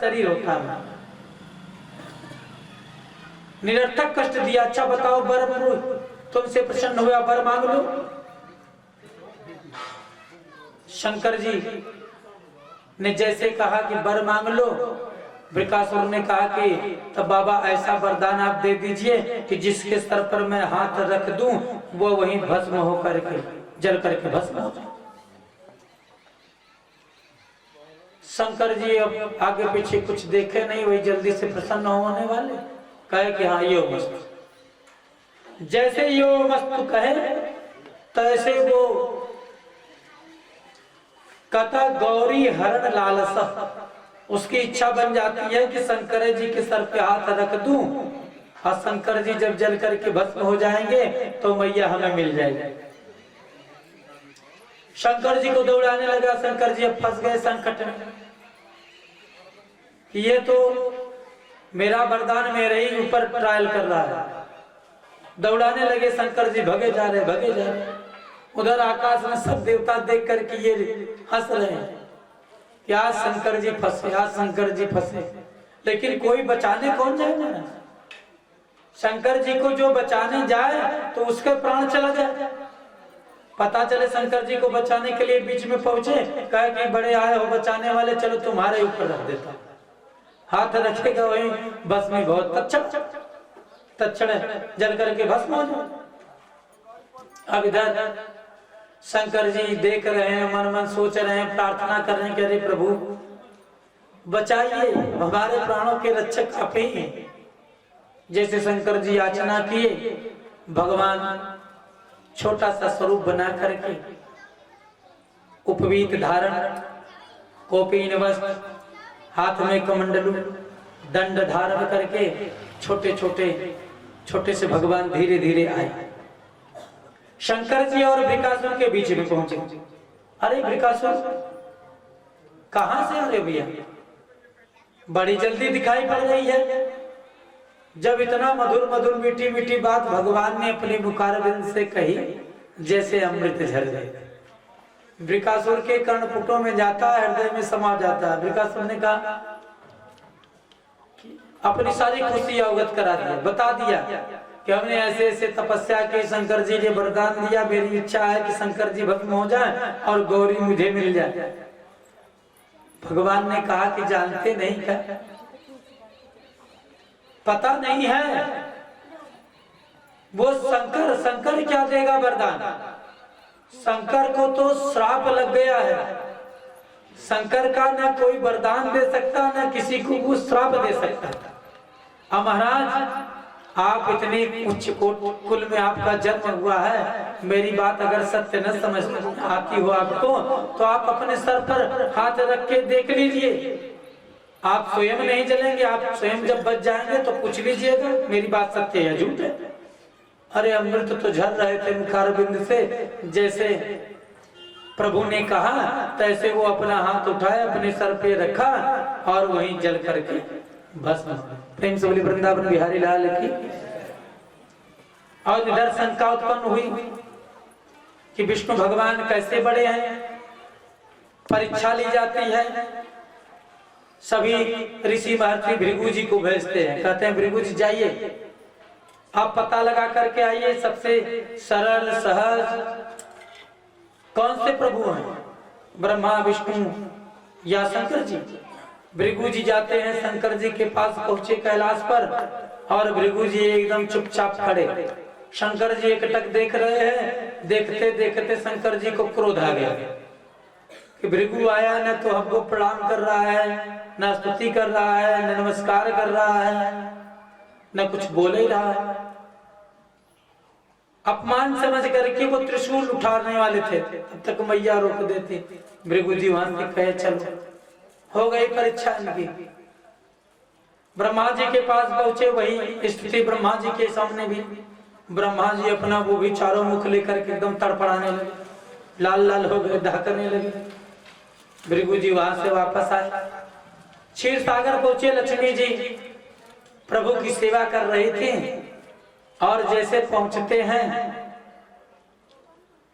शरीर होता है, निरर्थक कष्ट दिया। अच्छा बताओ, वर तुमसे प्रसन्न हुआ, वर मांग लो। शंकर जी ने जैसे कहा कि वर मांग लो, वृकासुर ने कहा कि तब बाबा ऐसा वरदान आप दे दीजिए कि जिसके सर पर मैं हाथ रख दूं वो वहीं भस्म होकर के जल करके भस्म हो जाए। शंकर जी अब आगे पीछे कुछ देखे नहीं, वही जल्दी से प्रसन्न होने वाले, कहे कि हाँ यो मस्त। जैसे यो मस्त कहे तैसे वो कथा गौरी हरण लालसा, उसकी इच्छा बन जाती है कि शंकर जी के सर पे हाथ रख दूं और शंकर जी जब जल करके भस्म हो जाएंगे तो मैया हमें मिल जाएगी। शंकर जी को दौड़ाने लगा। शंकर जी अब फंस गए संकट में कि ये तो मेरा वरदान मेरे ही ऊपर ट्रायल कर रहा है। दौड़ाने लगे, शंकर जी भगे जा रहे, भगे जा रहे। उधर आकाश में सब देवता देख करके ये हंस रहे हैं कि आज शंकर जी फंसे, आज शंकर जी फंसे। लेकिन कोई बचाने कौन जाएगा? शंकर जी को जो बचाने जाए तो उसके प्राण चला जाए। पता चले शंकर जी को बचाने के लिए बीच में पहुंचे, कहे कि बड़े आए हो बचाने वाले, चलो तुम्हारे ऊपर रख देता। हाथ रखेगा वही भस्म में बहुत तक्षण जल करके भस्म हो जाए। अब इधर शंकर जी देख रहे हैं, मन मन सोच रहे हैं, प्रार्थना कर रहे हैं कि अरे प्रभु बचाइए, हमारे प्राणों के रक्षक आप ही हैं। जैसे शंकर जी याचना किए, भगवान छोटा सा स्वरूप बना करके उपवीत धारण, कौपीन वस्त्र, हाथ में कमंडलू, दंड धारण करके छोटे से भगवान धीरे धीरे आए। शंकर जी और वृकासुर के बीच में पहुंचे। अरे वृकासुर कहां से आ रहे भैया? बड़ी जल्दी दिखाई पड़ रही है। जब इतना मधुर मधुर मीठी मीठी बात भगवान ने अपने मुखारविंद से कही, जैसे अमृत झर गए। वृकासुर के कर्णपुटों में जाता है, हृदय में समा जाता है। वृकासुर ने कहा, अपनी सारी खुशी अवगत करा दिया, बता दिया कि हमने ऐसे ऐसे तपस्या की, शंकर जी ने वरदान दिया, मेरी इच्छा है कि शंकर जी भस्म हो जाए और गौरी मुझे मिल जाए। भगवान ने कहा कि जानते नहीं क्या, पता नहीं है वो शंकर क्या देगा वरदान? शंकर को तो श्राप लग गया है। शंकर का ना कोई वरदान दे सकता, ना किसी को वो श्राप दे सकता। अब महाराज आप इतने उच्च कुल में आपका जन्म हुआ है, मेरी बात अगर सत्य न समझ आती हो आपको तो आप अपने सर पर हाथ रख के देख लीजिए। आप स्वयं नहीं जलेंगे, आप स्वयं जब बच जाएंगे तो पूछ लीजिएगा मेरी बात सत्य है झूठ है। अरे अमृत तो झर रहे थे मुखारविंद से, जैसे प्रभु ने कहा तैसे वो अपना हाथ उठाया, अपने सर पे रखा और वहीं जल करके भस्म। प्रेम से बोली वृंदावन बिहारी लाल की। और इधर शंका उत्पन्न हुई कि विष्णु भगवान कैसे बड़े हैं। परीक्षा ली जाती है, सभी ऋषि महर्षि भृगु जी को भेजते हैं, कहते हैं भृगु जी जाइए, आप पता लगा करके आइए सबसे सरल सहज कौन से प्रभु हैं, ब्रह्मा विष्णु या शंकर जी। भृगु जी जाते हैं, शंकर जी के पास पहुंचे कैलाश पर, और भृगु जी एकदम चुपचाप खड़े। शंकर जी एकटक देख रहे हैं। देखते देखते शंकर जी को क्रोध आ गया कि भृगु आया न तो हमको प्रणाम कर रहा है, न स्तुति कर रहा है, न नमस्कार कर रहा है, न कुछ बोल ही रहा है। अपमान समझ करके वो त्रिशूल उठाने वाले थे, तब तक मैया रोक देती। भृगु जी वहां से कहे चलो, हो गई परीक्षा इनकी। ब्रह्मा जी के पास पहुंचे, वही स्थिति ब्रह्मा जी के सामने भी। ब्रह्मा जी अपना वो भी चारों मुख लेकर के एकदम तड़पड़ाने लगे, लाल लाल हो गए, दहकने लगे। भृगु जी वहां से वापस आए, क्षीर सागर पहुंचे। लक्ष्मी जी प्रभु की सेवा कर रही थी, और जैसे पहुंचते हैं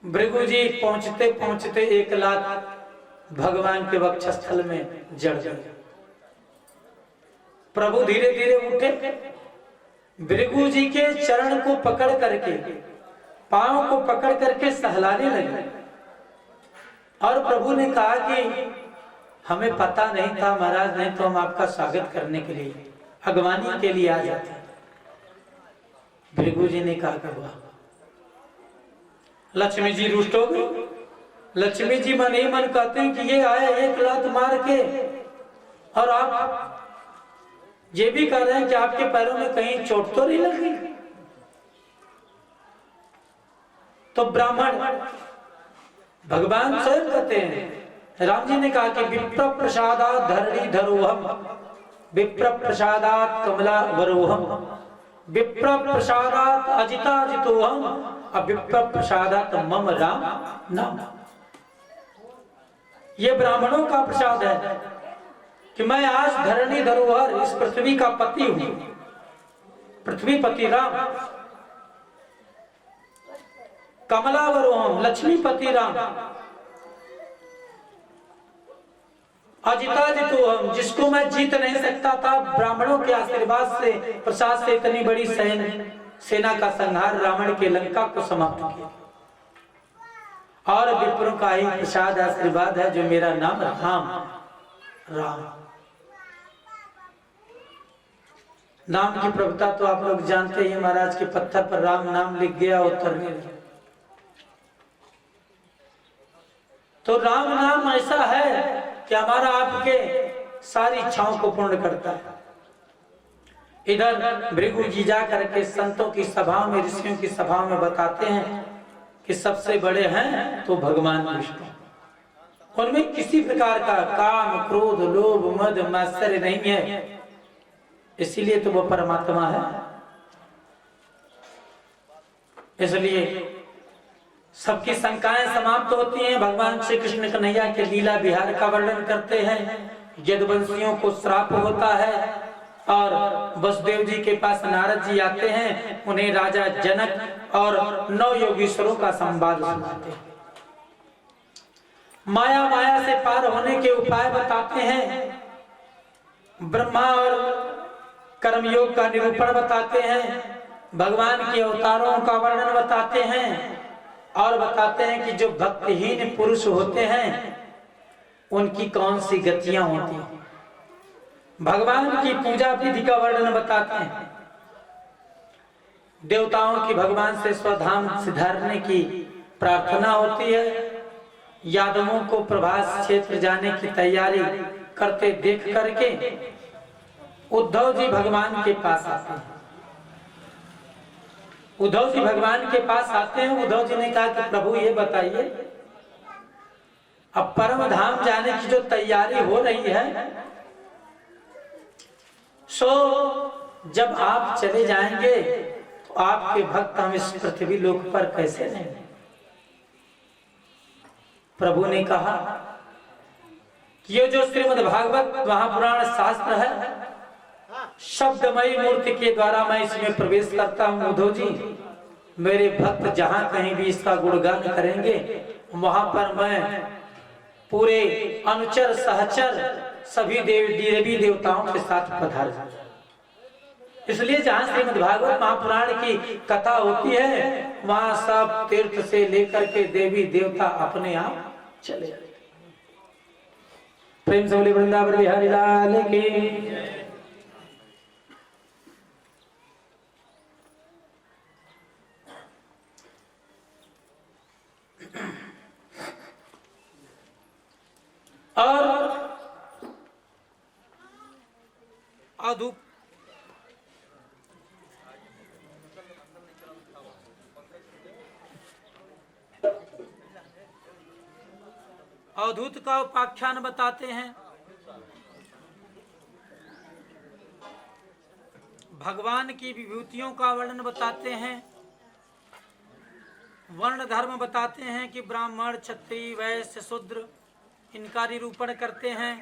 भृगु जी, पहुंचते पहुंचते एक लात भगवान के वक्षस्थल में जड़ गई। प्रभु धीरे धीरे उठे, भृगु जी के चरण को पकड़ करके, पांव को पकड़ करके सहलाने लगे। और प्रभु ने कहा कि हमें पता नहीं था महाराज, नहीं तो हम आपका स्वागत करने के लिए, अगवानी के लिए आ जाते। भृगु जी ने कहा कि वाह। लक्ष्मी जी रुष्ट हो गई। लक्ष्मी जी मन ही मन कहते हैं कि ये आए एक लात मार के, और आप ये भी कह रहे हैं कि आपके पैरों में कहीं चोट तो नहीं लगी। तो ब्राह्मण भगवान स्वयं कहते हैं, राम जी ने कहा कि विप्र प्रसादात धरणी धरोहम, विप्र प्रसादात कमला वरोहम, विप्र प्रसादात अजिता जितोहम, विप्र प्रसादात मम राम नाम। ये ब्राह्मणों का प्रसाद है कि मैं आज धरणी धरोहर, इस पृथ्वी का पति हूं, पृथ्वी पति राम, कमलावरोहम लक्ष्मीपति राम, अजिता जितोहम जिसको मैं जीत नहीं सकता था, ब्राह्मणों के आशीर्वाद से, प्रसाद से इतनी बड़ी सेना का संहार रावण के लंका को समाप्त किया। और विप्रों का ही प्रसाद आशीर्वाद है जो मेरा नाम राम, राम नाम की प्रभुता तो आप लोग जानते हैं। महाराज के पत्थर पर राम नाम लिख गया, उतरने लगा। तो राम नाम ऐसा है कि हमारा आपके सारी इच्छाओं को पूर्ण करता है। इधर भृगु जी जा करके संतों की सभा में, ऋषियों की सभा में बताते हैं कि सबसे बड़े हैं तो भगवान विष्णु, उनमें किसी प्रकार का काम, क्रोध, लोभ, मद, मात्सर्य नहीं है, इसीलिए तो वो परमात्मा है। इसलिए सबकी शंकाएं समाप्त होती हैं। भगवान श्री कृष्ण कन्हैया के लीला विहार का वर्णन करते हैं। यदुवंशियों को श्राप होता है और वसुदेव जी के पास नारद जी आते हैं, उन्हें राजा जनक और 9 योगीश्वरों का संवाद सुनाते हैं। माया से पार होने के उपाय बताते हैं। ब्रह्मा और कर्मयोग का निरूपण बताते हैं। भगवान के अवतारों का वर्णन बताते हैं और बताते हैं कि जो भक्तिहीन पुरुष होते हैं उनकी कौन सी गतियां होती हैं। भगवान की पूजा विधि का वर्णन बताते हैं। देवताओं की भगवान से स्वधाम सिधारने की प्रार्थना होती है। यादवों को प्रभास क्षेत्र जाने की तैयारी करते देख करके उद्धव जी भगवान के पास आते हैं। उद्धव जी भगवान के पास आते हैं। उद्धव जी ने कहा कि प्रभु ये बताइए, अब परम धाम जाने की जो तैयारी हो रही है, सो जब आप चले जाएंगे तो आपके भक्त हम इस पृथ्वी लोक पर कैसे रहेंगे। प्रभु ने कहा कि ये जो श्रीमद् भागवत महापुराण शास्त्र है, शब्दमयी मूर्ति के द्वारा मैं इसमें प्रवेश करता हूं। उद्धव जी, मेरे भक्त जहां कहीं भी इसका गुणगान करेंगे वहां पर मैं पूरे अनुचर सहचर सभी देवी देवताओं के साथ पधार जाऊंगा। इसलिए जहां श्रीमद् भागवत महापुराण की कथा होती है वहां सब तीर्थ से लेकर के देवी देवता अपने आप चले जाते। प्रेम से बोले वृंदावन बिहारी लाल की। और अवधूत का उपाख्यान बताते हैं। भगवान की विभूतियों का वर्णन बताते हैं। वर्ण धर्म बताते हैं कि ब्राह्मण, क्षत्रिय, वैश्य, शूद्र इनका निरूपण करते हैं।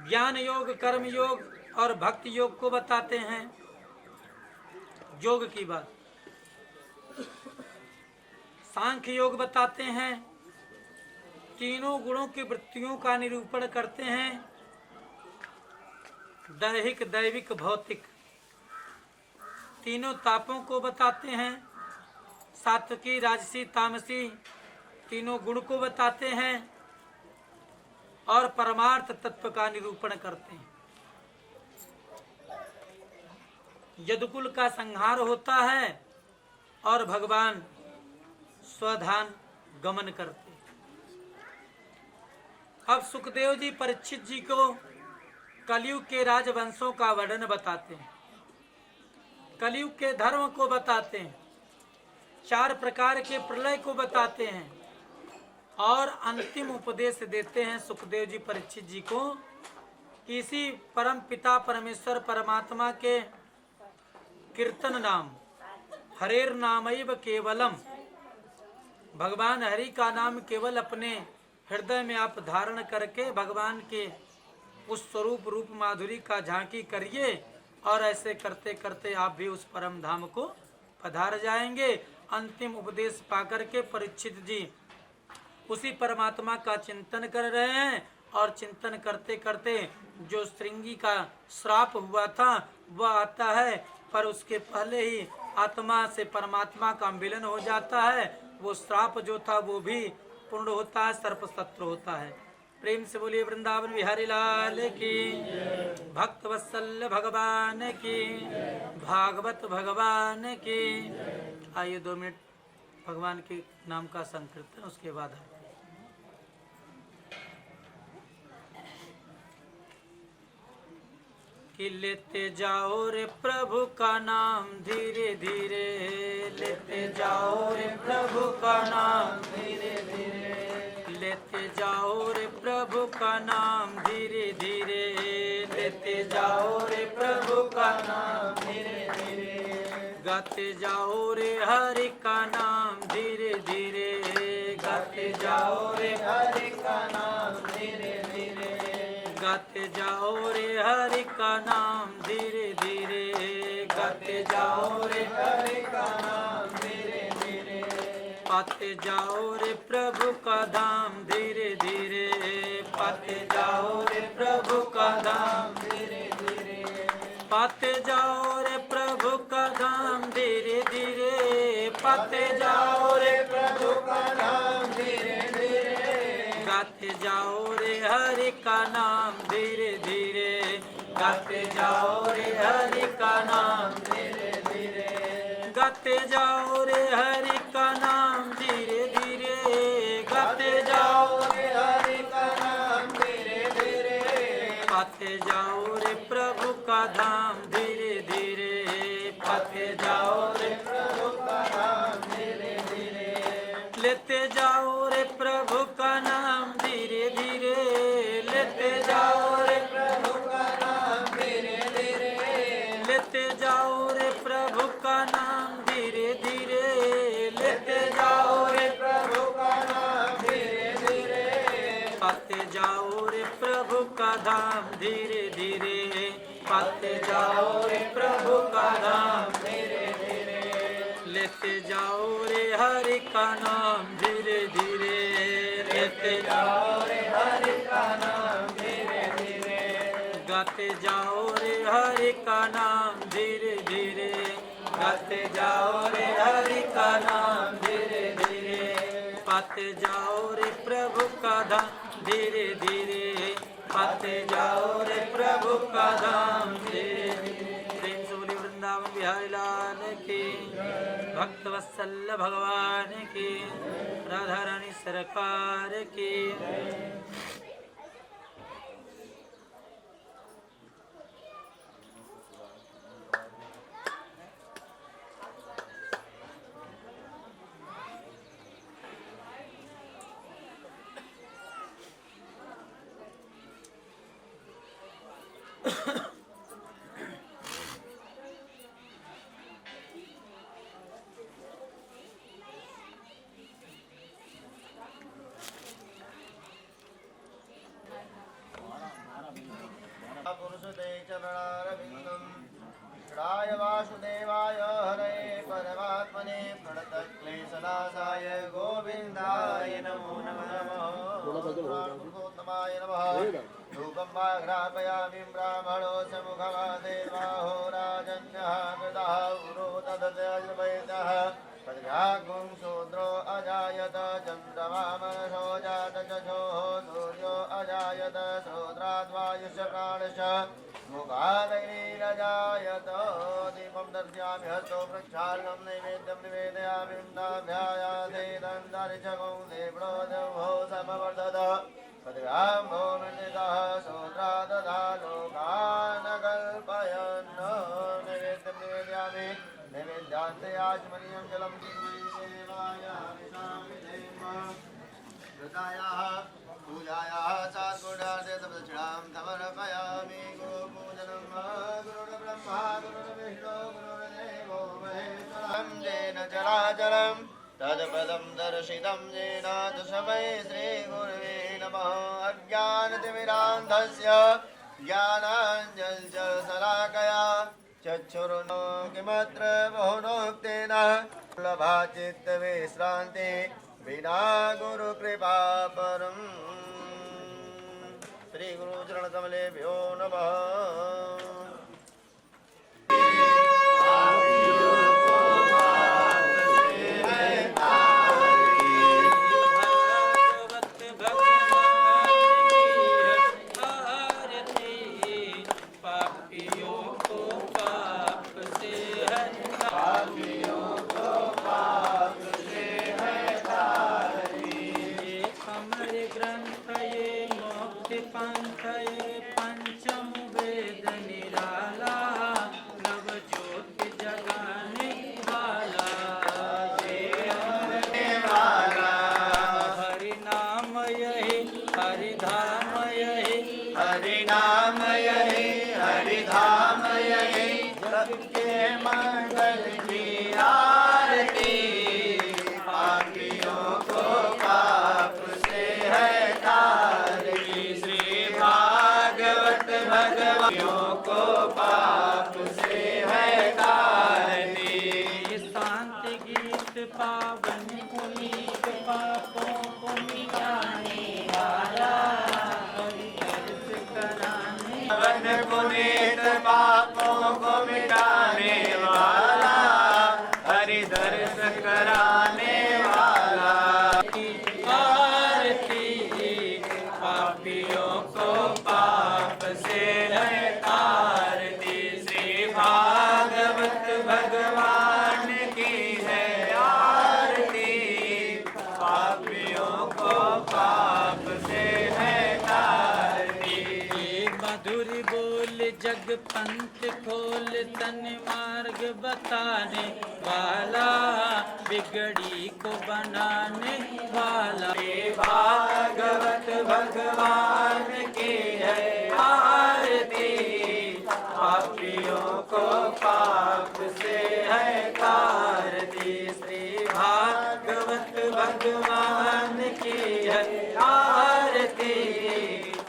ज्ञान योग, कर्म योग और भक्ति योग को बताते हैं। योग की बात, सांख्य योग बताते हैं। तीनों गुणों की वृत्तियों का निरूपण करते हैं। दैहिक, दैविक, भौतिक तीनों तापों को बताते हैं। सात्विकी, राजसी, तामसी तीनों गुण को बताते हैं और परमार्थ तत्व का निरूपण करते हैं। यदुकुल का संहार होता है और भगवान स्वधाम गमन करते हैं। अब सुखदेव जी परीक्षित जी को कलयुग के राजवंशों का वर्णन बताते हैं, कलयुग के धर्म को बताते हैं, 4 प्रकार के प्रलय को बताते हैं और अंतिम उपदेश देते हैं सुखदेव जी परीक्षित जी को कि इसी परम पिता परमेश्वर परमात्मा के कीर्तन नाम हरेर नामैव केवलम, भगवान हरि का नाम केवल अपने हृदय में आप धारण करके भगवान के उस स्वरूप रूप माधुरी का झांकी करिए और ऐसे करते करते आप भी उस परम धाम को पधार जाएंगे। अंतिम उपदेश पाकर के परीक्षित जी उसी परमात्मा का चिंतन कर रहे हैं और चिंतन करते करते जो श्रृंगी का श्राप हुआ था वह आता है, पर उसके पहले ही आत्मा से परमात्मा का मिलन हो जाता है। वो श्राप जो था वो भी पूर्ण होता है, सर्प शत्रु होता है। प्रेम से बोलिए वृंदावन बिहारी लाल की, भक्त वत्सल भगवान की, भागवत भगवान की। आइए 2 मिनट भगवान के नाम का संकीर्तन, उसके बाद हम कि लेते जाओ रे प्रभु का नाम धीरे धीरे, लेते जाओ रे प्रभु का नाम धीरे धीरे, लेते जाओ रे प्रभु का नाम धीरे धीरे, लेते जाओ रे प्रभु का नाम धीरे धीरे, गाते जाओ रे हरि का नाम धीरे धीरे, गाते जाओ रे हरि का नाम धीरे धीरे, गाते जाओ रे हरि का नाम धीरे धीरे, गाते जाओ रे हरि का नाम धीरे धीरे, पाते जाओ रे प्रभु का धाम धीरे धीरे, पाते जाओ रे प्रभु का धाम धीरे धीरे, पाते जाओ रे प्रभु का धाम धीरे धीरे, पाते जाओ रे प्रभु का धाम धीरे धीरे, गाते जाओ रे हरि का नाम धीरे धीरे, गाते जाओ रे हरि का नाम धीरे धीरे, गाते जाओ रे हरि का नाम धीरे धीरे, गाते जाओ रे हरि का नाम धीरे धीरे, पाते जाओ रे प्रभु का धाम धीरे धीरे, पाते जाओ रे प्रभु का नाम धीरे धीरे, लेते जाओ रे प्रभु का नाम धीरे धीरे, लेते जाओ रे प्रभु का नाम धीरे धीरे, लेते जाओ रे प्रभु का नाम धीरे धीरे, लेते जाओ रे प्रभु का नाम धीरे धीरे, पाते जाओ रे प्रभु का धाम धीरे धीरे, पाते जाओ रे प्रभु का धाम धीरे धीरे, लेते जाओ रे हरि का नाम धीरे धीरे, लेते जाओ रे हरि का नाम धीरे धीरे, गाते जाओ रे हरि का नाम धीरे धीरे, गाते जाओ रे हरि का नाम धीरे धीरे, पाते जाओ रे प्रभु का धाम धीरे धीरे, पाते जाओ रे प्रभु का धाम धीरे धीरे। प्रेम से बोली वृंदावन बिहारी लाल की, भक्त वत्सल भगवान की, राधा रानी सरकार की। राय वासुदेवाय हरे परमात्मने प्रणतक्लेशनाशाय गोविन्दाय नमो नमः। पुरुषोत्तमाय नमः। धूपं वा घ्रापयामि ब्राह्मणो समुखमादेवाहो राजन्यः कृतः उरो तदजवैतः तद्घागुं शूद्रो अजायत चन्द्रमा मनसो जात चक्षुः सूर्यो अजायत श्रोत्राद्वायुश्च प्राणश्च मुखादैरजायत दीपं दर्शयामि हस्तो प्रक्षालनं नैवेद्यं निवेदयामि दन्तारिचकौ देवो देवो समवर्धत पदव्याम्भो मृदितः शूद्रा दधा लोकान् कल्पयन् नैवेद्यं निवेदयामि नैवेद्यान्ते आचमनीयं जलं देवाय वृतायाः पूजायाः सात्पुरुषार्थे तपदक्षिणां समर्पयामि गोपूजनं गुरुर्ब्रह्मा गुरुर्विष्णु गुरुर्देवो महेश्वरं येन चराचरं तत्पदं दर्शितं येन तस्मै श्रीगुरुवे नमः अज्ञानतिमिरान्धस्य ज्ञानाञ्जलशलाकया चक्षुरुनो किमत्र बहुनोक्तेन लभा चित्तविश्रान्ति विना गुरुकृपा परम् श्रीगुरुचरणकमलेभ्यो नमः पंचम वेद निराला नव ज्योति जगाने वाला हरि नाम यही हरि धाम यही हरि नाम यही हरि धाम यही सबके मंगल की आरती पापियों को पाप से है तारती श्री भागवत भगवानों को पाप से है तारती शांति गीत पावन पुनीत पापों को मिटाने वाला हरि दर्श कराने पावन पुनीत पापों को मिटाने वाला हरि दर्श कराने वाला आरती पापियों को पाप से है आरती श्री भागवत भगवान की है आरती पापियों को पाप से है तारती मधुर बोल जग पंथ खोल तन मार्ग बताने वाला बिगड़ी को बनाने वाला भागवत भगवान की है आरती पापियों को पाप से है तारती श्री भागवत भगवान की है आरती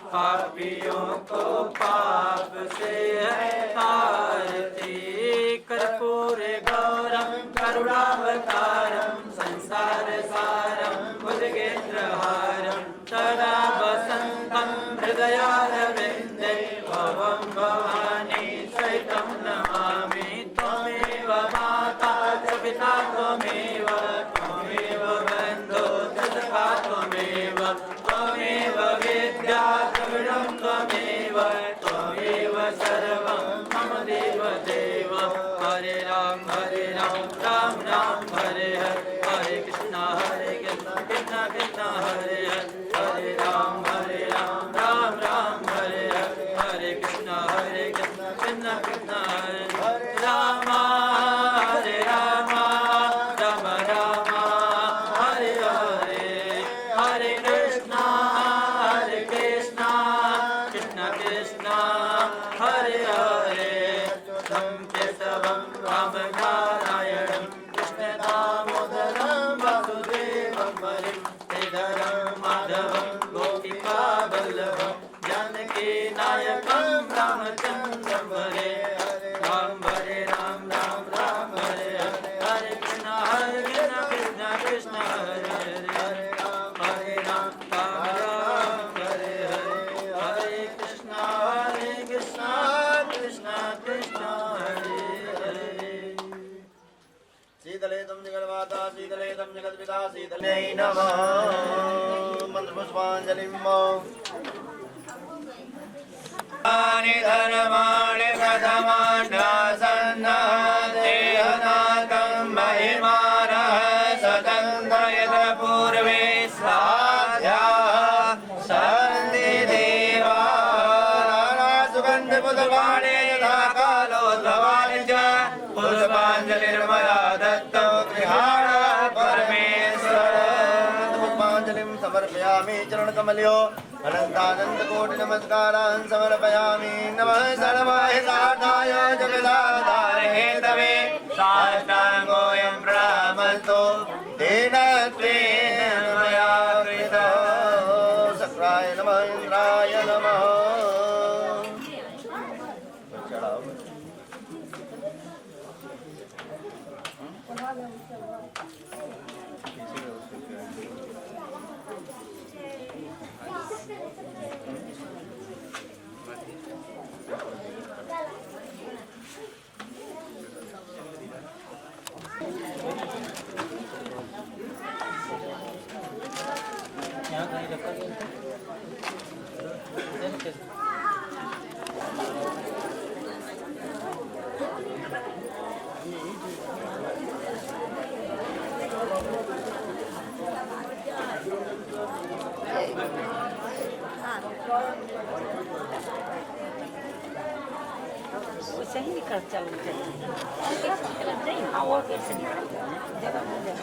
पापियों को पाप से है तारती कर्पूर गौरम करुणावतारम संसार सारम भुजगेन्द्रहारम सदा वसन्तं हृदयारविन्दे भवं भवानी सहितं नमामि त्वमेव माता च पिता त्वमेव त्वमेव बन्धो च सखा त्वमेव त्वमेव विद्या द्रविणं त्वमेव त्वमेव सर्वं मम देव देव हरे राम राम राम हरे हरे हरे कृष्णा कृष्णा कृष्णा हरे हरे हरे राम राम राम हरे हरे हरे कृष्णा कृष्णा कृष्णा हरे हरे राम राम राम हरे हरे हरे कृष्णा कृष्णा कृष्णा हरे हरे राम केशवं राम नारायणं कृष्ण दामोदरं वासुदेवं हरिं श्रीधरं माधवं गोपिका वल्लभं जानकी नायकं रामचन्द्रं हरे राम राम हरे हरे हरे कृष्ण कृष्ण हरे हरे हरे राम राम हरे हरे हरे कृष्ण शीतलै नमः मन्त्रपुष्पाञ्जलिं तानि धर्माणि प्रथमान्यासन्नः देहनाकं महिमानः स्वतन्त्र यत्र पूर्वे साध्याः सन्ति देवाः सुगन्धपुष्पाणि यथा कालोद्भवानि च पुष्पाञ्जलिर्मया दत्तो गृहाणः परमेश्वर पुष्पाञ्जलिं समर्पयामि चरणकमल्यो अनन्तानन्दकोटिनमस्कारान् समर्पयामि नमः सर्वाहितार्थाय जगदाधार हेतवे साष्टाङ्गोऽयं प्रणामस्तु तेन त्वेन मया कृतः शक्राय नमः इन्द्राय नमः सही निकल चलो नहीं हाँ वो कैसे निकल जगह मिल जाए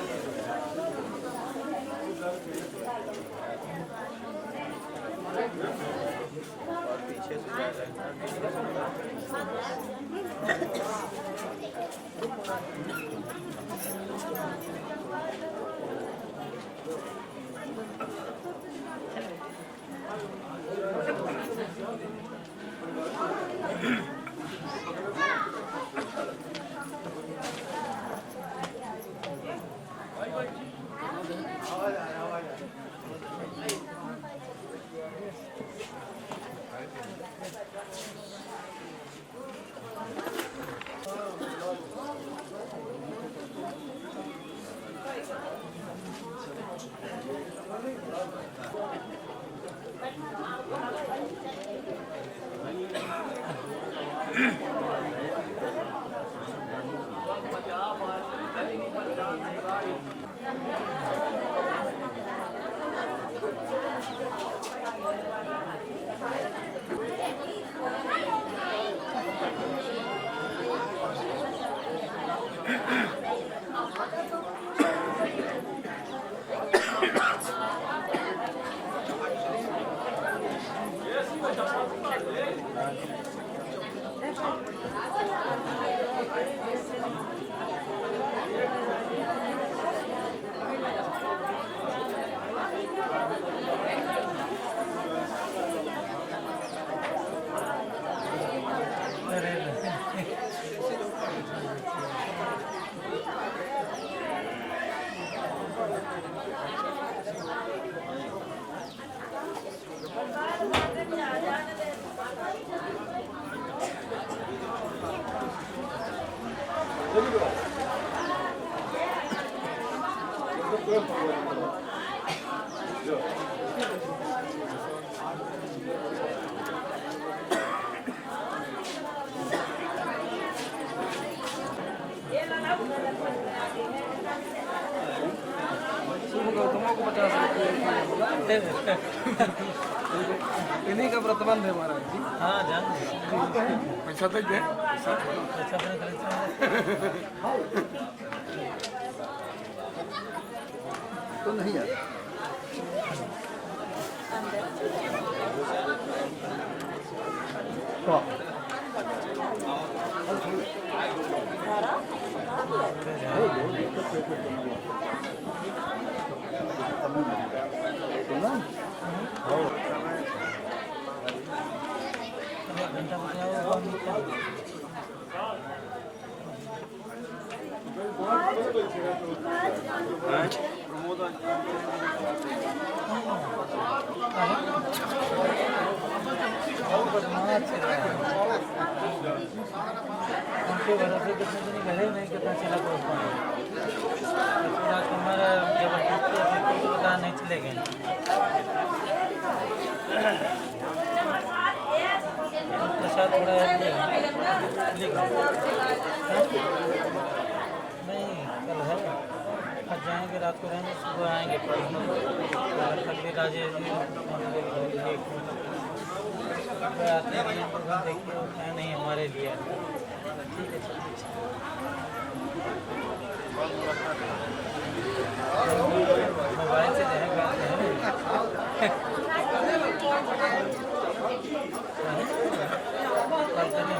इन्हीं का प्रतिबंध है महाराज जी। हाँ जान पैसा तक दे तो नहीं यार उनके भरोसे कितने दिन गए नहीं कितना चला राजकुमार जबरदस्ती अपने को पता नहीं चलेगा। प्रसाद थोड़ा लिखा नहीं, कल है, आज जाएंगे, रात को रहेंगे, सुबह आएंगे, कल भी राजेश जी आते हैं, देखिए क्या नहीं हमारे लिए। ठीक है, मोबाइल से जो है बात है कॉल करने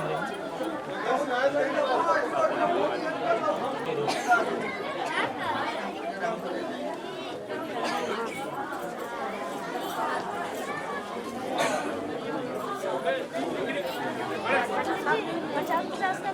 पचास का